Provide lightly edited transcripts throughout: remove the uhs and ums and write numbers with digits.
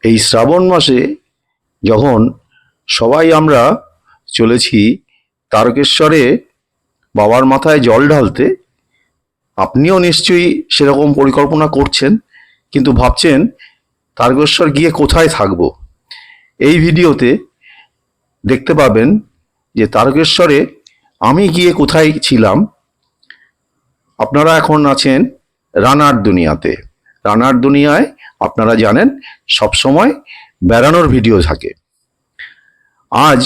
এই শ্রাবণ মাসে যখন সবাই আমরা চলেছি তারকেশ্বরে বাবার মাথায় জল ঢালতে, আপনিও নিশ্চয়ই সেরকম পরিকল্পনা করছেন, কিন্তু ভাবছেন তারকেশ্বর গিয়ে কোথায় থাকবো। এই ভিডিওতে দেখতে পাবেন যে তারকেশ্বরে আমি গিয়ে কোথায় ছিলাম। আপনারা এখন আছেন রানার দুনিয়াতে। রানার দুনিয়ায় আপনারা জানেন সবসময় বেড়ানোর ভিডিও থাকে। আজ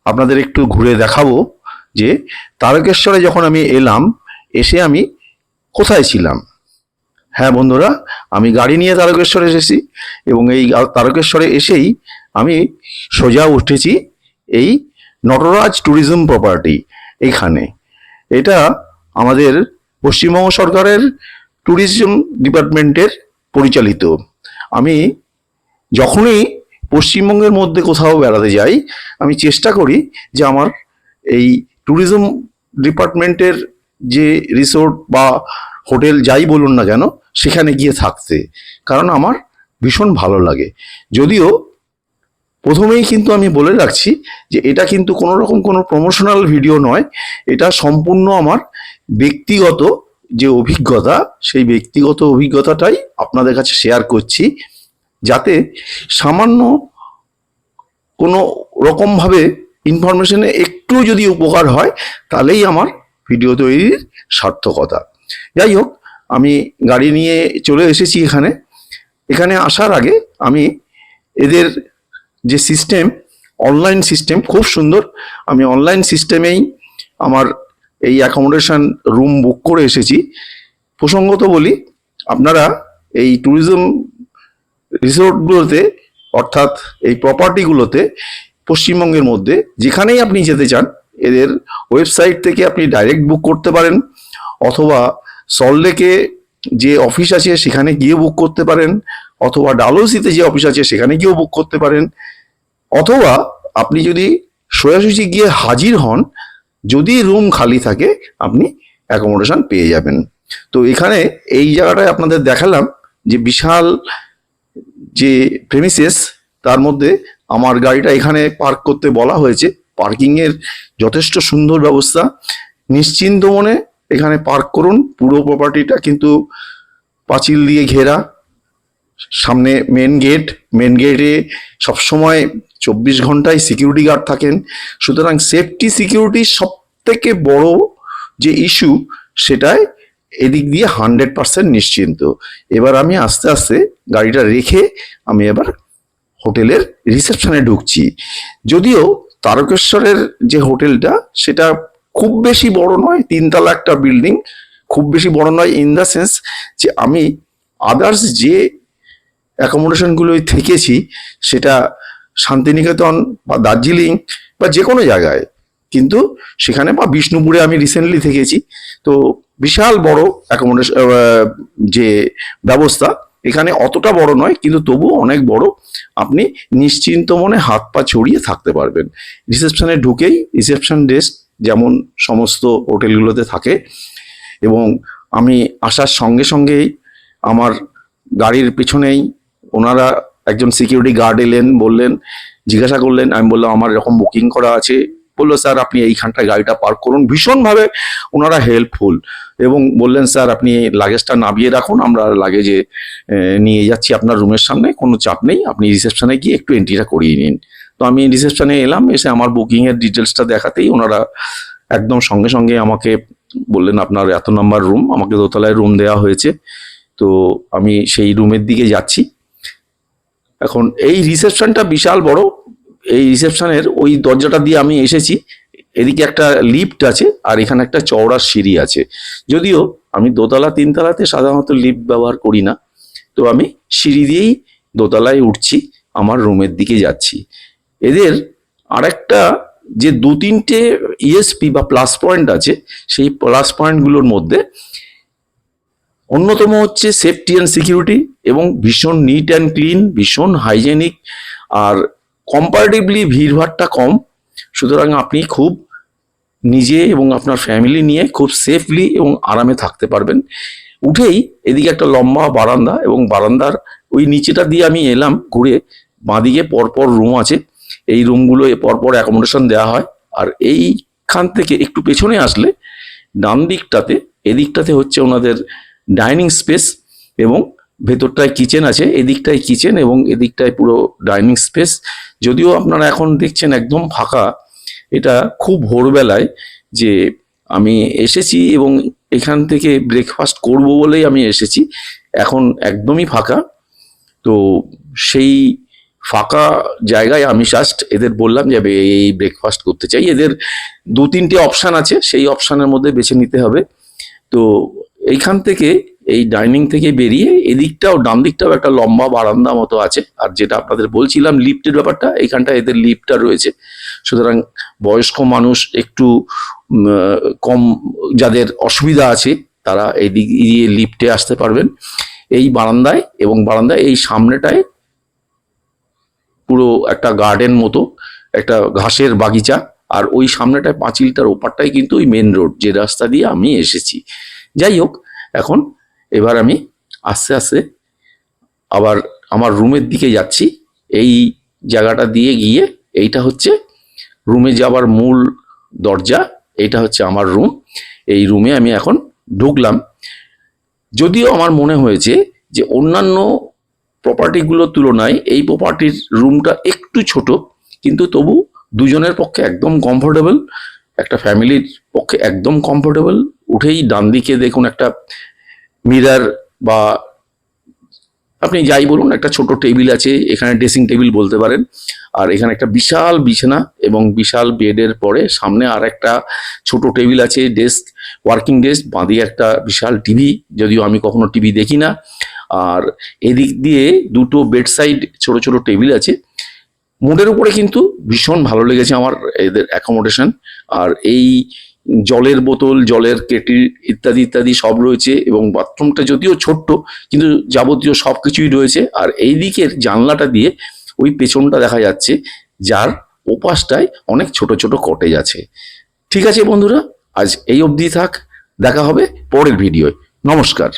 আপনাদের একটু ঘুরে দেখাবো যে তারকেশ্বরে যখন আমি এলাম, এসে আমি কোথায় ছিলাম। হ্যাঁ বন্ধুরা, আমি গাড়ি নিয়ে তারকেশ্বরে এসেছি এবং এই তারকেশ্বরে এসেই আমি সোজা উঠেছি এই নটরাজ ট্যুরিজম প্রপার্টি। এখানে এটা আমাদের পশ্চিমবঙ্গ সরকারের ট্যুরিজম ডিপার্টমেন্টের পরিচালিত। আমি যখনই পশ্চিমবঙ্গের মধ্যে কোথাও বেড়াতে যাই, আমি চেষ্টা করি যে আমার এই ট্যুরিজম ডিপার্টমেন্টের যে রিসোর্ট বা হোটেল যাই বলুন না কেন, সেখানে গিয়ে থাকতে, কারণ আমার ভীষণ ভালো লাগে। যদিও প্রথমেই কিন্তু আমি বলে রাখছি যে এটা কিন্তু কোনো রকম কোনো প্রমোশনাল ভিডিও নয়, এটা সম্পূর্ণ আমার ব্যক্তিগত যে অভিজ্ঞতা, সেই ব্যক্তিগত অভিজ্ঞতাটাই আপনাদের কাছে শেয়ার করছি, যাতে সামান্য কোনো রকমভাবে ইনফরমেশনে একটু যদি উপকার হয়, তাহলেই আমার ভিডিও তৈরির সার্থকতা। যাই হোক, আমি গাড়ি নিয়ে চলে এসেছি এখানে। এখানে আসার আগে আমি এদের যে সিস্টেম, অনলাইন সিস্টেম খুব সুন্দর। আমি অনলাইন সিস্টেমেই আমার এই অ্যাকোমোডেশন রুম বুক করে এসেছি। প্রসঙ্গত বলি, আপনারা এই ট্যুরিজম রিসোর্টগুলোতে, অর্থাৎ এই প্রপার্টিগুলোতে পশ্চিমবঙ্গের মধ্যে যেখানেই আপনি যেতে চান, এদের ওয়েবসাইট থেকে আপনি ডাইরেক্ট বুক করতে পারেন, অথবা সল্টলেকে যে অফিস আছে সেখানে গিয়ে বুক করতে পারেন, অথবা ডালহৌসিতে যে অফিস আছে সেখানে গিয়েও বুক করতে পারেন, অথবা আপনি যদি সোজাসুজি গিয়ে হাজির হন, যদি রুম খালি থাকে আপনি অ্যাকোমোডেশন পেয়ে যাবেন। তো এখানে এই জায়গাটায় আপনাদের দেখালাম যে বিশাল যে প্রেমিসেস, তার মধ্যে আমার গাড়িটা এখানে পার্ক করতে বলা হয়েছে। পার্কিংয়ের যথেষ্ট সুন্দর ব্যবস্থা, নিশ্চিন্ত মনে এখানে পার্ক করুন। পুরো প্রপার্টিটা কিন্তু পাঁচিল দিয়ে ঘেরা, সামনে মেন গেটে সবসময় 24 ঘন্টায় সিকিউরিটি গার্ড থাকেন। সুতরাং সেফটি সিকিউরিটির সব থেকে বড় যে ইস্যু, সেটাই এদিক দিয়ে 100% নিশ্চিন্ত। এবার আমি আস্তে আস্তে গাড়িটা রেখে আমি এবার হোটেলের রিসেপশনে ঢুকছি। যদিও তারকেশ্বরের যে হোটেলটা, সেটা খুব বেশি বড় নয়, 3 তলা একটা বিল্ডিং, খুব বেশি বড় নয় ইন দ্য সেন্স যে আমি আদার্স যে অ্যাকোমোডেশনগুলোয় থেকেছি, সেটা শান্তিনিকেতন বা দার্জিলিং বা যে কোনো জায়গায়, কিন্তু সেখানে বা বিষ্ণুপুরে আমি রিসেন্টলি থেকেছি, তো বিশাল বড় অ্যাকোমোডেশন যে ব্যবস্থা এখানে অতটা বড় নয়, কিন্তু তবু অনেক বড়। আপনি নিশ্চিন্ত মনে হাত পা ছড়িয়ে থাকতে পারবেন। রিসেপশনে ঢুকেই রিসেপশন ডেস্ক যেমন সমস্ত হোটেলগুলোতে থাকে, এবং আমি আসার সঙ্গে সঙ্গেই আমার গাড়ির পেছনেই ওনারা একজন সিকিউরিটি গার্ড এলেন, বললেন, জিজ্ঞাসা করলেন, আমি বললাম আমার এরকম বুকিং করা আছে। বললো স্যার আপনি এইখানটায় গাড়িটা পার্ক করুন। ভীষণভাবে ওনারা হেল্পফুল, এবং বললেন স্যার আপনি লাগেজটা নামিয়ে রাখুন, আমরা লাগেজে নিয়ে যাচ্ছি আপনার রুমের সামনে, কোনো চাপ নেই, আপনি রিসেপশনে গিয়ে একটু এন্ট্রিটা করিয়ে নিন। তো আমি রিসেপশনে এলাম, এসে আমার বুকিংয়ের ডিটেলসটা দেখাতেই ওনারা একদম সঙ্গে সঙ্গে আমাকে বললেন আপনার এত নাম্বার রুম, আমাকে দোতলায় রুম দেওয়া হয়েছে। তো আমি সেই রুমের দিকে যাচ্ছি। এখন এই রিসেপশনটা বিশাল বড়। এই রিসেপশনের ওই দরজাটা দিয়ে আমি এসেছি, এদিকে একটা লিফট আছে আর এখানে একটা চওড়া সিঁড়ি আছে। যদিও আমি দোতলা 3 তলাতে সাধারণত লিফট ব্যবহার করি না, তো আমি সিঁড়ি দিয়েই দোতলায় উঠছি, আমার রুমের দিকে যাচ্ছি। এদের আরেকটা যে 2-3টে ইএসপি বা প্লাস পয়েন্ট আছে, সেই প্লাস পয়েন্টগুলোর মধ্যে অন্যতম হচ্ছে সেফটি অ্যান্ড সিকিউরিটি, এবং ভীষণ নিট অ্যান্ড ক্লিন, ভীষণ হাইজেনিক, আর কম্পারেটিভলি ভিড়ভাড়টা কম। সুতরাং আপনি খুব নিজে এবং আপনার ফ্যামিলি নিয়ে খুব সেফলি এবং আরামে থাকতে পারবেন। উঠেই এদিকে একটা লম্বা বারান্দা, এবং বারান্দার ওই নিচেটা দিয়ে আমি এলাম ঘুরে। বাঁদিকে পরপর রুম আছে, এই রুমগুলো পরপর অ্যাকোমোডেশন দেওয়া হয়। আর এইখান থেকে একটু পেছনে আসলে ডান দিকটাতে, এদিকটাতে হচ্ছে ওনাদের ডাইনিং স্পেস, এবং ভেতরটায় কিচেন আছে, এদিকটায় কিচেন এবং এদিকটায় পুরো ডাইনিং স্পেস। যদিও আপনারা এখন দেখছেন একদম ফাঁকা, এটা খুব ভোরবেলায় যে আমি এসেছি এবং এখান থেকে ব্রেকফাস্ট করব বলেই আমি এসেছি। এখন একদমই ফাঁকা। তো সেই ফাঁকা জায়গায় আমি জাস্ট এদের বললাম যে এই ব্রেকফাস্ট করতে চাই। এদের 2-3টে অপশান আছে, সেই অপশানের মধ্যে বেছে নিতে হবে। তো এইখান থেকে, এই ডাইনিং থেকে বেরিয়ে এদিকটাও, ডান দিকটাও একটা লম্বা বারান্দা মতো আছে। আর যেটা আপনাদের বলছিলাম লিফটের ব্যাপারটা, এইখানটা এদের লিফটটা রয়েছে। সুতরাং বয়স্ক মানুষ একটু কম, যাদের অসুবিধা আছে, তারা এই দিক দিয়ে লিফটে আসতে পারবেন। এই বারান্দায়, এবং বারান্দায় এই সামনেটায় পুরো একটা গার্ডেন মতো, একটা ঘাসের বাগিচা। আর ওই সামনেটায় পাঁচিলটার ওপারটাই কিন্তু ওই মেন রোড, যে রাস্তা দিয়ে আমি এসেছি। যাই হোক, এখন এবার আমি আস্তে আস্তে আবার আমার রুমের দিকে যাচ্ছি। এই জায়গাটা দিয়ে গিয়ে, এইটা হচ্ছে রুমে যাবার মূল দরজা, এইটা হচ্ছে আমার রুম। এই রুমে আমি এখন ঢুকলাম। যদিও আমার মনে হয়েছে যে অন্যান্য প্রপার্টিগুলোর তুলনায় এই প্রপার্টির রুমটা একটু ছোট, কিন্তু তবু দুজনের পক্ষে একদম কমফোর্টেবল, একটা ফ্যামিলির পক্ষে একদম কমফোর্টেবল। উঠেই ডান দিকে দেখুন একটা মিরর, বা আপনি যাই বলুন, একটা ছোট টেবিল আছে, এখানে ড্রেসিং টেবিল বলতে পারেন। আর এখানে একটা বিশাল বিছানা এবং বিশাল বেডের পরে সামনে আর একটা ছোট টেবিল আছে, ডেস্ক, ওয়ার্কিং ডেস্ক। বাঁদিকে একটা বিশাল টিভি, যদিও আমি কখনো টিভি দেখি না। আর এদিক দিয়ে 2টো বেড সাইড ছোট ছোট টেবিল আছে। মোটের উপরে কিন্তু ভীষণ ভালো লেগেছে আমার এদের অ্যাকোমোডেশন। আর এই জলের বোতল, জলের কেটলি ইত্যাদি ইত্যাদি সব রয়েছে, এবং বাথরুমটা যদিও ছোট্ট, কিন্তু যাবতীয় সব কিছুই রয়েছে। আর এই দিকের জানলাটা দিয়ে ওই পেছনটা দেখা যাচ্ছে, যার ওপাশটায় অনেক ছোট ছোট কটেজ আছে। ঠিক আছে বন্ধুরা, আজ এই অবধি থাক, দেখা হবে পরের ভিডিওয়। নমস্কার।